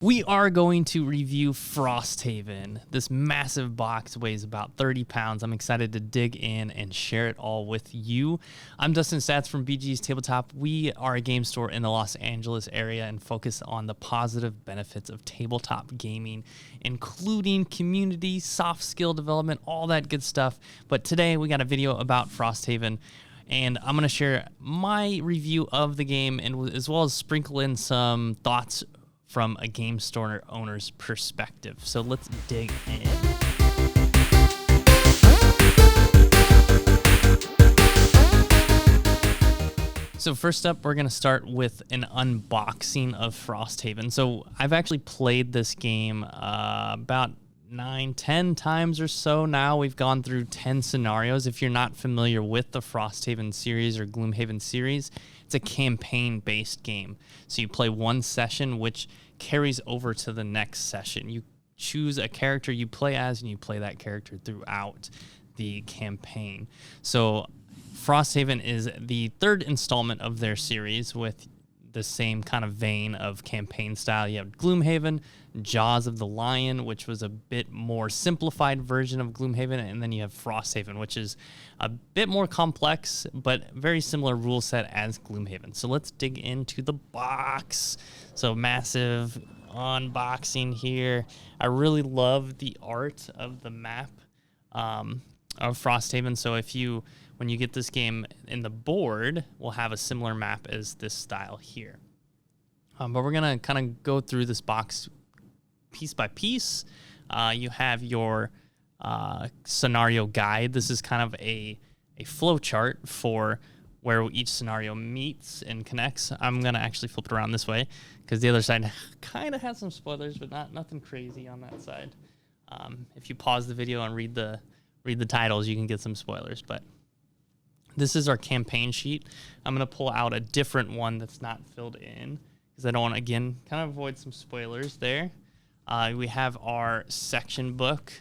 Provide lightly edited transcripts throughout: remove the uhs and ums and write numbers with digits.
We are going to review Frosthaven. This massive box weighs about 30 pounds. I'm excited to dig in and share it all with you. I'm Dustin Stats from BG's Tabletop. We are a game store in the Los Angeles area and focus on the positive benefits of tabletop gaming, including community, soft skill development, all that good stuff. But today we got a video about Frosthaven, and I'm going to share my review of the game and as well as sprinkle in some thoughts from a game store owner's perspective. So let's dig in. So first up, we're going to start with an unboxing of Frosthaven. So I've actually played this game about 9-10 times or so now. We've gone through 10 scenarios. If you're not familiar with the Frosthaven series or Gloomhaven series, it's a campaign-based game. So you play one session, which carries over to the next session. You choose a character you play as, and you play that character throughout the campaign. So Frosthaven is the third installment of their series with the same kind of vein of campaign style. You have Gloomhaven, Jaws of the Lion, which was a bit more simplified version of Gloomhaven, and then you have Frosthaven, which is a bit more complex, but very similar rule set as Gloomhaven. So let's dig into the box. So massive unboxing here. I really love the art of the map of Frosthaven. So when you get this game in the board, we'll have a similar map as this style here. But we're going to kind of go through this box piece by piece. You have your scenario guide. This is kind of a flow chart for where each scenario meets and connects. I'm going to actually flip it around this way because the other side kind of has some spoilers, but nothing crazy on that side. If you pause the video and read the titles, you can get some spoilers, but this is our campaign sheet. I'm going to pull out a different one that's not filled in because I don't want to, again, kind of avoid some spoilers there. We have our section book.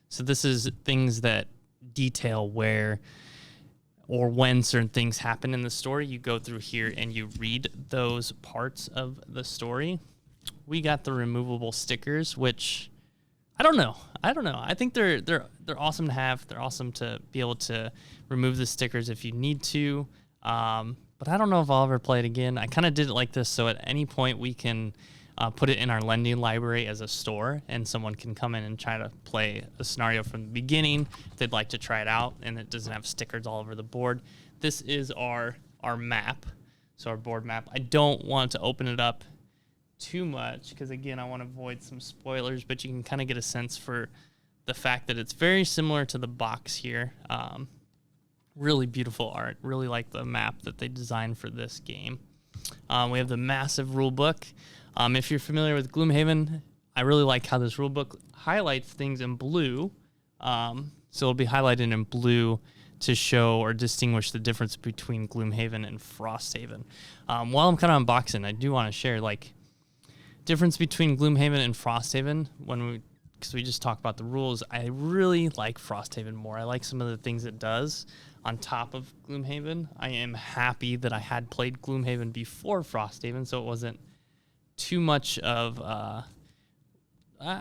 So this is things that detail where or when certain things happen in the story. You go through here and you read those parts of the story. We got the removable stickers, which I don't know. I think they're awesome to have. They're awesome to be able to remove the stickers if you need to. But I don't know if I'll ever play it again. I kind of did it like this, so at any point we can put it in our lending library as a store, and someone can come in and try to play a scenario from the beginning if they'd like to try it out, and it doesn't have stickers all over the board. This is our map, so our board map. I don't want to open it up too much because, again, I want to avoid some spoilers, but you can kind of get a sense for the fact that it's very similar to the box here. Really beautiful art. Really like the map that they designed for this game. We have the massive rule book. If you're familiar with Gloomhaven, I really like how this rule book highlights things in blue. So it'll be highlighted in blue to show or distinguish the difference between Gloomhaven and Frosthaven. While I'm kind of unboxing, I do want to share difference between Gloomhaven and Frosthaven because we just talked about the rules. I really like Frosthaven more. I like some of the things it does on top of Gloomhaven. I am happy that I had played Gloomhaven before Frosthaven, so it wasn't too much of I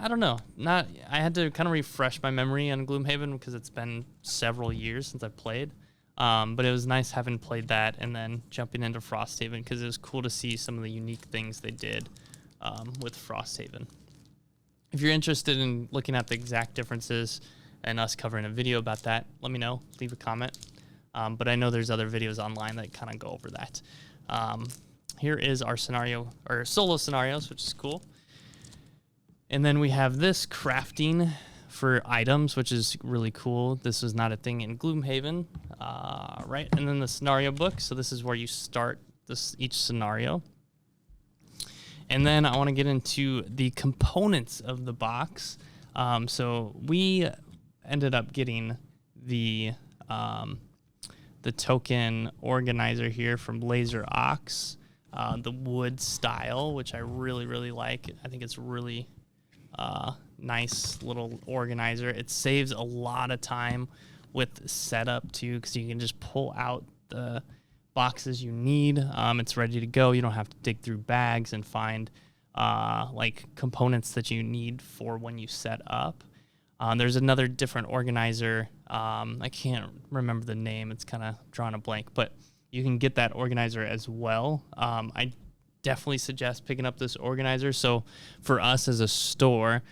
don't know. I had to kind of refresh my memory on Gloomhaven because it's been several years since I've played. But it was nice having played that and then jumping into Frosthaven because it was cool to see some of the unique things they did with Frosthaven. If you're interested in looking at the exact differences and us covering a video about that, let me know. Leave a comment. But I know there's other videos online that kind of go over that. Here is our scenario, or solo scenarios, which is cool. And then we have this crafting for items, which is really cool. This was not a thing in Gloomhaven, right? And then the scenario book. So this is where you start each scenario. And then I want to get into the components of the box. So we ended up getting the token organizer here from Laser Ox, the wood style, which I really, really like. I think it's really nice little organizer. It saves a lot of time with setup too, because you can just pull out the boxes you need. It's ready to go. You don't have to dig through bags and find like components that you need for when you set up. There's another different organizer. I can't remember the name. It's kind of drawing a blank, but you can get that organizer as well. I definitely suggest picking up this organizer. So for us as a store,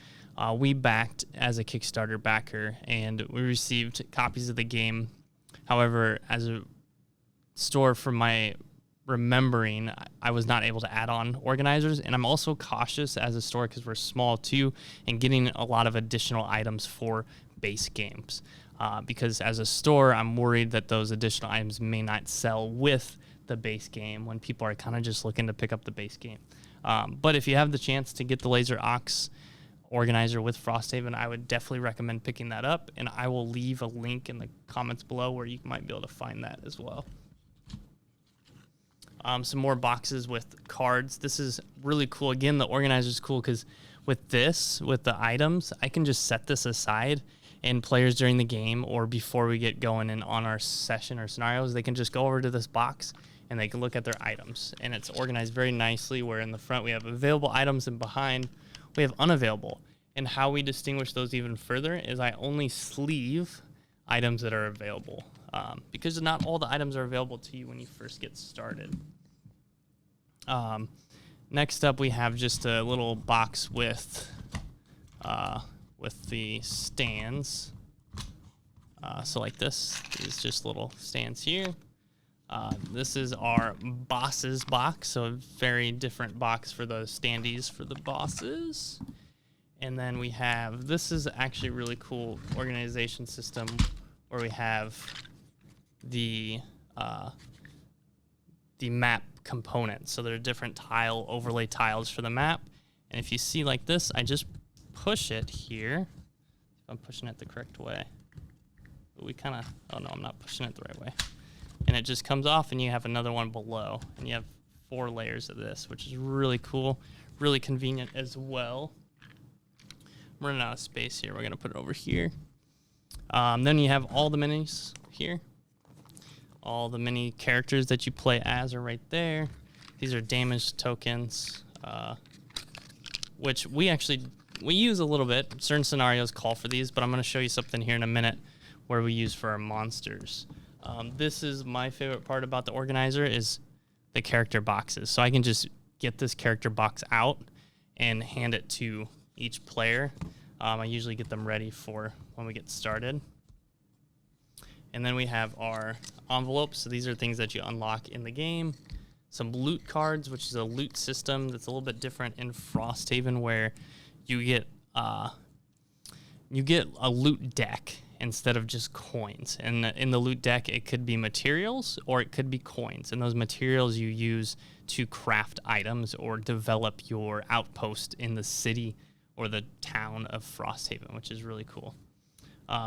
we backed as a Kickstarter backer, and we received copies of the game. However, as a store, from my remembering, I was not able to add on organizers, and I'm also cautious as a store because we're small too, and getting a lot of additional items for base games. Because as a store, I'm worried that those additional items may not sell with the base game when people are kind of just looking to pick up the base game. But if you have the chance to get the Laser Ox organizer with Frosthaven, I would definitely recommend picking that up, and I will leave a link in the comments below where you might be able to find that as well. Some more boxes with cards. This is really cool. Again, the organizer is cool because with the items, I can just set this aside, and players during the game or before we get going and on our session or scenarios, they can just go over to this box and they can look at their items. And it's organized very nicely, where in the front we have available items and behind we have unavailable. And how we distinguish those even further is I only sleeve items that are available, because not all the items are available to you when you first get started. Next up, we have just a little box with the stands. So like this is just little stands here. This is our bosses box, so a very different box for the standees for the bosses. And then we have, this is actually a really cool organization system where we have the map components. So there are different overlay tiles for the map. And if you see like this, I just push it here. If I'm pushing it the correct way. But we kind of, oh no, I'm not pushing it the right way. And it just comes off, and you have another one below. And you have 4 layers of this, which is really cool, really convenient as well. I'm running out of space here. We're going to put it over here. Then you have all the minis here. All the mini characters that you play as are right there. These are damage tokens, which we use a little bit. Certain scenarios call for these, but I'm going to show you something here in a minute where we use for our monsters. This is my favorite part about the organizer is the character boxes. So I can just get this character box out and hand it to each player. I usually get them ready for when we get started. And then we have our envelopes. So these are things that you unlock in the game. Some loot cards, which is a loot system that's a little bit different in Frosthaven, where you get a loot deck instead of just coins. And in the loot deck, it could be materials or it could be coins. And those materials you use to craft items or develop your outpost in the city or the town of Frosthaven, which is really cool.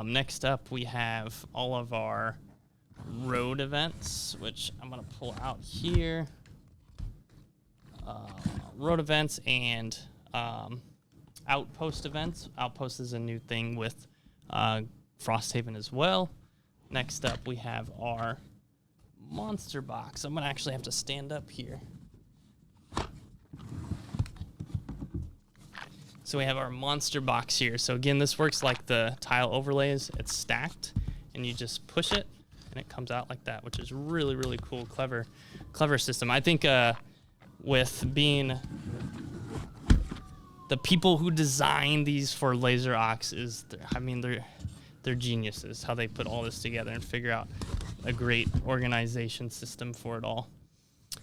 Next up, we have all of our road events, which I'm going to pull out here. Road events and outpost events. Outpost is a new thing with Frosthaven as well. Next up, we have our monster box. I'm going to actually have to stand up here. So we have our monster box here. So again, this works like the tile overlays. It's stacked, and you just push it, and it comes out like that, which is really, really cool, clever system. I think with being the people who design these for Laser Ox they're geniuses, how they put all this together and figure out a great organization system for it all.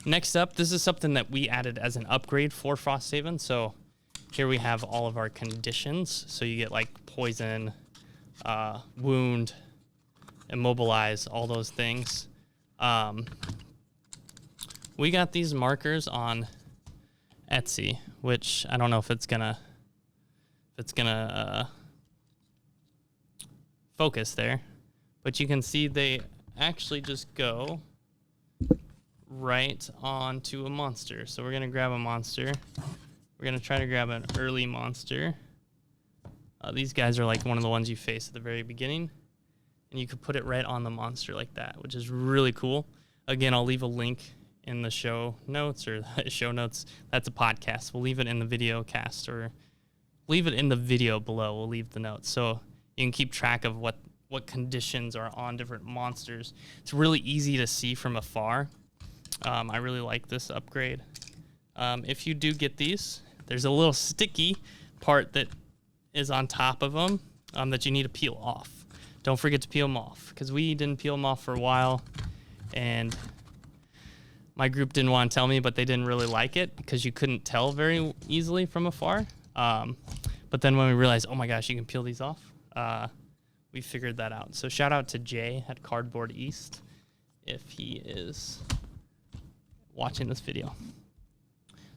Next up, this is something that we added as an upgrade for Frosthaven. So here we have all of our conditions. So you get like poison, wound, immobilize, all those things. We got these markers on Etsy, which I don't know if it's gonna focus there, but you can see they actually just go right onto a monster. So we're gonna grab a monster. We're going to try to grab an early monster. These guys are like one of the ones you face at the very beginning. And you could put it right on the monster like that, which is really cool. Again, I'll leave a link in the show notes, or the show notes. That's a podcast. We'll leave it in the video cast, or leave it in the video below. We'll leave the notes so you can keep track of what conditions are on different monsters. It's really easy to see from afar. I really like this upgrade. If you do get these, there's a little sticky part that is on top of them that you need to peel off. Don't forget to peel them off, because we didn't peel them off for a while, and my group didn't want to tell me, but they didn't really like it because you couldn't tell very easily from afar. But then when we realized, oh my gosh, you can peel these off, we figured that out. So shout out to Jay at Cardboard East if he is watching this video.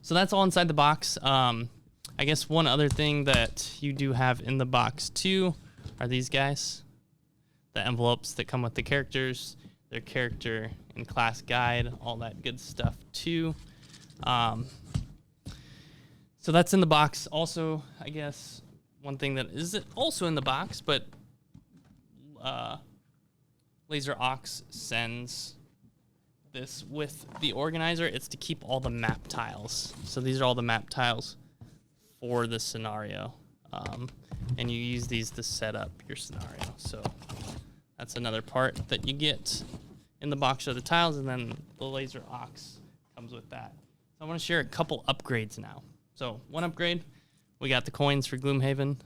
So that's all inside the box. I guess one other thing that you do have in the box too are these guys, the envelopes that come with the characters, their character and class guide, all that good stuff too. So that's in the box. Also, I guess one thing that is also in the box, but Laser Ox sends this with the organizer. It's to keep all the map tiles. So these are all the map tiles for the scenario. And you use these to set up your scenario. So that's another part that you get in the box of the tiles, and then the Laser Ox comes with that. So I want to share a couple upgrades now. So one upgrade, we got the coins for Gloomhaven.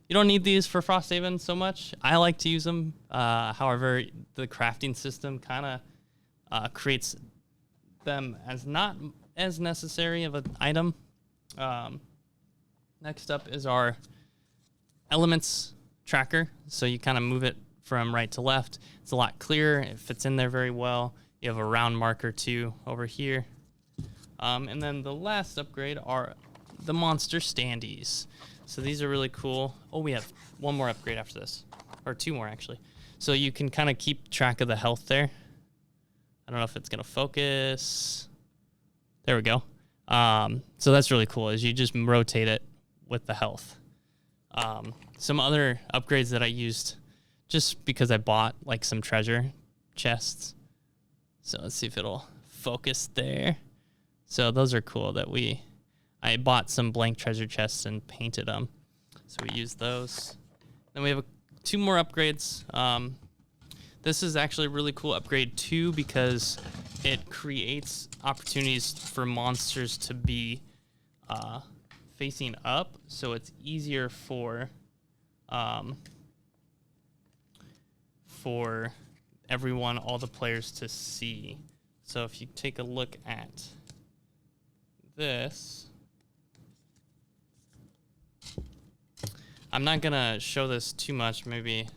You don't need these for Frosthaven so much. I like to use them. However, the crafting system kind of creates them as not as necessary of an item. Next up is our elements tracker. So you kind of move it from right to left. It's a lot clearer. It fits in there very well. You have a round marker too over here. And then the last upgrade are the monster standees. So these are really cool. Oh, we have one more upgrade after this, or two more actually. So you can kind of keep track of the health there. I don't know if it's gonna focus. There we go. So that's really cool, is you just rotate it with the health. Some other upgrades that I used just because I bought like some treasure chests. So let's see if it'll focus there. So those are cool that I bought some blank treasure chests and painted them. So we use those. Then we have two more upgrades. This is actually a really cool upgrade too, because it creates opportunities for monsters to be facing up. So it's easier for everyone, all the players to see. So if you take a look at this, I'm not gonna show this too much. Maybe,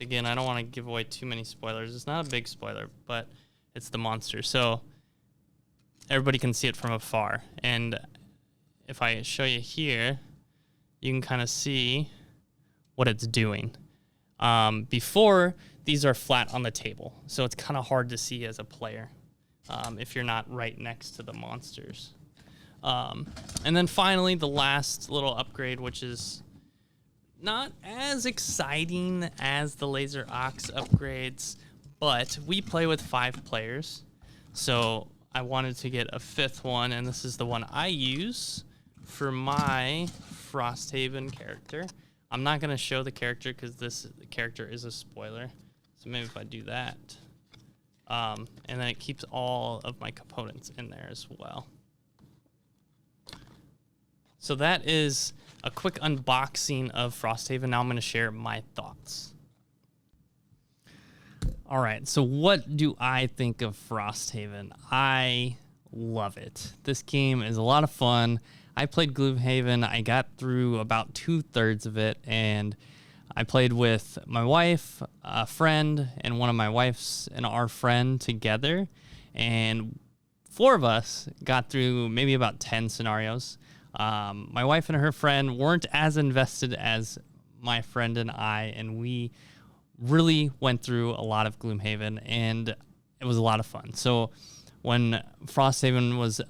again, I don't want to give away too many spoilers. It's not a big spoiler, but it's the monster. So everybody can see it from afar. And if I show you here, you can kind of see what it's doing. Before, these are flat on the table, so it's kind of hard to see as a player if you're not right next to the monsters. And then finally, the last little upgrade, which is not as exciting as the Laser Ox upgrades, but we play with 5 players, so I wanted to get a 5th one, and this is the one I use for my Frosthaven character. I'm not going to show the character because this character is a spoiler, so maybe if I do that. And then it keeps all of my components in there as well. So that is a quick unboxing of Frosthaven. Now I'm going to share my thoughts. All right, so what do I think of Frosthaven? I love it. This game is a lot of fun. I played Gloomhaven. I got through about 2/3 of it, and I played with my wife, a friend, and one of my wife's and our friend together, and 4 of us got through maybe about 10 scenarios. My wife and her friend weren't as invested as my friend and I, and we really went through a lot of Gloomhaven, and it was a lot of fun. So when Frosthaven was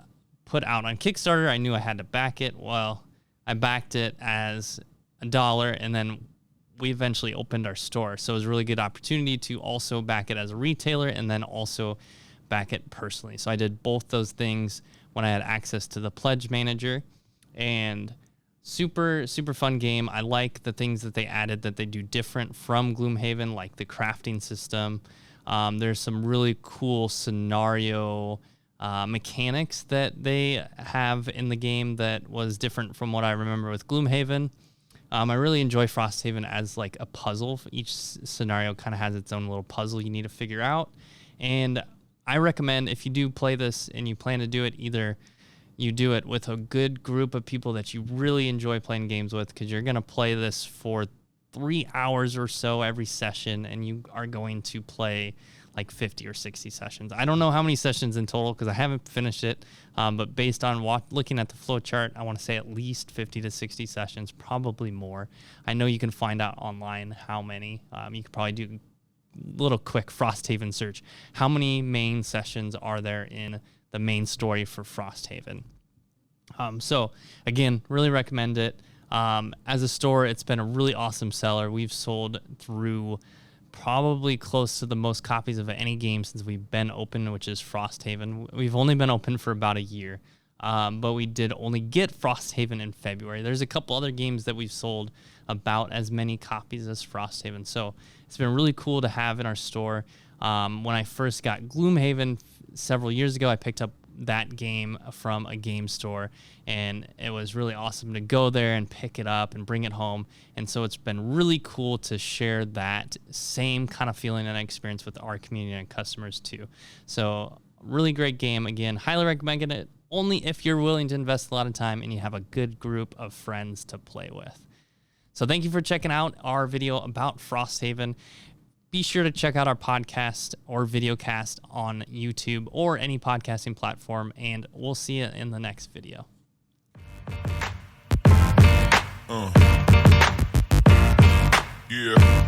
put out on Kickstarter, I knew I had to back it. Well, I backed it as $1, and then we eventually opened our store. So it was a really good opportunity to also back it as a retailer and then also back it personally. So I did both those things when I had access to the Pledge Manager, and super fun game. I like the things that they added that they do different from Gloomhaven, like the crafting system. There's some really cool scenario mechanics that they have in the game that was different from what I remember with Gloomhaven. I really enjoy Frosthaven as like a puzzle. Each scenario kind of has its own little puzzle you need to figure out. And I recommend, if you do play this and you plan to do it, either you do it with a good group of people that you really enjoy playing games with, because you're going to play this for 3 hours or so every session, and you are going to play like 50 or 60 sessions. I don't know how many sessions in total because I haven't finished it, but based on looking at the flow chart, I want to say at least 50 to 60 sessions, probably more. I know you can find out online how many. You could probably do a little quick Frosthaven search. How many main sessions are there in the main story for Frosthaven? So again, really recommend it. As a store, it's been a really awesome seller. We've sold through probably close to the most copies of any game since we've been open, which is Frosthaven. We've only been open for about a year, but we did only get Frosthaven in February. There's a couple other games that we've sold about as many copies as Frosthaven, so it's been really cool to have in our store. When I first got Gloomhaven several years ago, I picked up that game from a game store, and it was really awesome to go there and pick it up and bring it home. And so it's been really cool to share that same kind of feeling and experience with our community and customers too. So really great game. Again, highly recommend it, only if you're willing to invest a lot of time and you have a good group of friends to play with. So thank you for checking out our video about Frosthaven. Be sure to check out our podcast or videocast on YouTube or any podcasting platform, and we'll see you in the next video. Yeah.